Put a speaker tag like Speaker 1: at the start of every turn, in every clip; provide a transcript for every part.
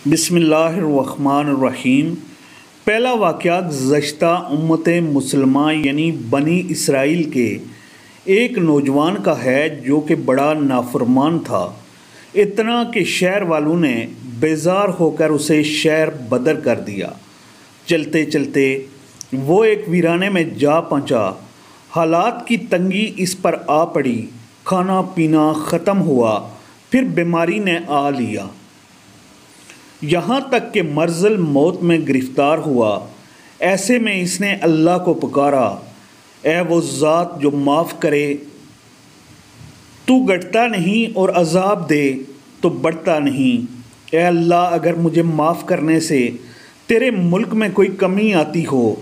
Speaker 1: بسم اللہ الرحمن الرحیم۔ پہلا واقعہ گزشتہ امت مسلمہ یعنی بنی اسرائیل کے ایک نوجوان کا ہے جو کہ بڑا نافرمان تھا، اتنا کہ شہر والوں نے بیزار ہو کر اسے شہر بدر کر دیا۔ چلتے چلتے وہ ایک ویرانے میں جا پہنچا۔ حالات کی تنگی اس پر آ پڑی، کھانا پینا ختم ہوا، پھر بیماری نے آ لیا، یہاں تک کہ مرض الموت میں گرفتار ہوا۔ ایسے میں اس نے اللہ کو پکارا، اے وہ ذات جو معاف کرے، تو گھٹتا نہیں اور عذاب دے تو بڑھتا نہیں۔ اے اللہ، اگر مجھے معاف کرنے سے تیرے ملک میں کوئی کمی آتی ہو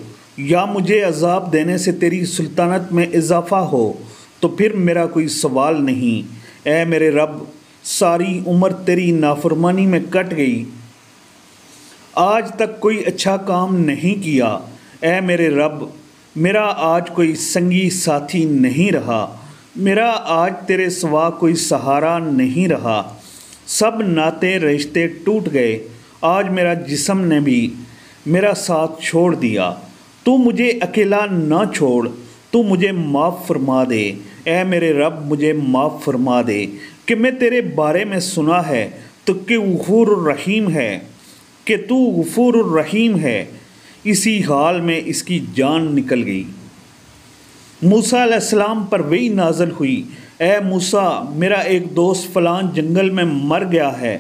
Speaker 1: یا مجھے عذاب دینے سے تیری سلطنت میں اضافہ ہو تو پھر میرا کوئی سوال نہیں۔ اے میرے رب، ساری عمر تیری نافرمانی میں کٹ گئی، آج تک کوئی اچھا کام نہیں کیا۔ اے میرے رب، میرا آج کوئی سنگی ساتھی نہیں رہا، میرا آج تیرے سوا کوئی سہارا نہیں رہا، سب ناطے رشتے ٹوٹ گئے، آج میرا جسم نے بھی میرا ساتھ چھوڑ دیا۔ تو مجھے اکیلا نہ چھوڑ، تو مجھے معاف فرما دے۔ اے میرے رب، مجھے معاف فرما دے کہ میں تیرے بارے میں سنا ہے تو کہ غفور الرحیم ہے، کہ تو غفور الرحیم ہے۔ اسی حال میں اس کی جان نکل گئی۔ موسیٰ علیہ السلام پر وحی نازل ہوئی، اے موسیٰ، میرا ایک دوست فلاں جنگل میں مر گیا ہے،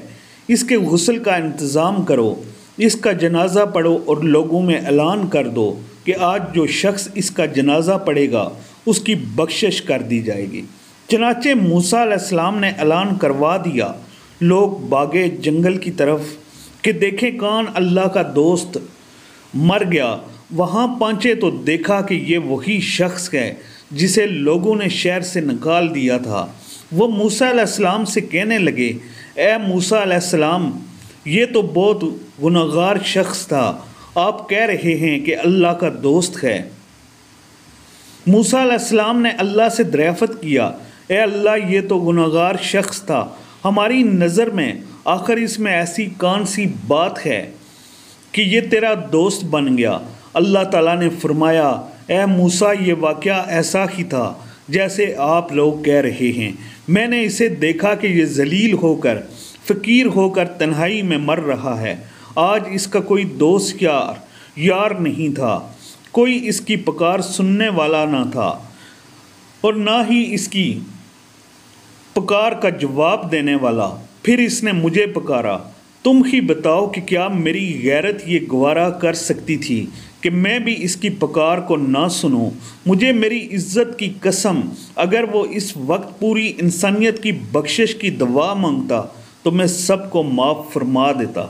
Speaker 1: اس کے غسل کا انتظام کرو، اس کا جنازہ پڑھو اور لوگوں میں اعلان کر دو کہ آج جو شخص اس کا جنازہ پڑھے گا اس کی بخشش کر دی جائے گی۔ چنانچہ موسیٰ علیہ السلام نے اعلان کروا دیا، لوگ بھاگے جنگل کی طرف کہ دیکھیں کون اللہ کا دوست مر گیا۔ وہاں پہنچے تو دیکھا کہ یہ وہی شخص ہے جسے لوگوں نے شہر سے نکال دیا تھا۔ وہ موسیٰ علیہ السلام سے کہنے لگے، اے موسیٰ علیہ السلام، یہ تو بہت گنہگار شخص تھا، آپ کہہ رہے ہیں کہ اللہ کا دوست ہے۔ موسیٰ علیہ السلام نے اللہ سے دریافت کیا، اے اللہ، یہ تو گنہگار شخص تھا، ہماری نظر میں آخر اس میں ایسی کون سی بات ہے کہ یہ تیرا دوست بن گیا؟ اللہ تعالیٰ نے فرمایا، اے موسیٰ، یہ واقعہ ایسا ہی تھا جیسے آپ لوگ کہہ رہے ہیں۔ میں نے اسے دیکھا کہ یہ ذلیل ہو کر، فقیر ہو کر تنہائی میں مر رہا ہے۔ آج اس کا کوئی دوست یار نہیں تھا، کوئی اس کی پکار سننے والا نہ تھا اور نہ ہی اس کی پکار کا جواب دینے والا۔ پھر اس نے مجھے پکارا، تم ہی بتاؤ کہ کیا میری غیرت یہ گوارا کر سکتی تھی کہ میں بھی اس کی پکار کو نہ سنوں؟ مجھے میری عزت کی قسم، اگر وہ اس وقت پوری انسانیت کی بخشش کی دعا مانگتا تو میں سب کو معاف فرما دیتا۔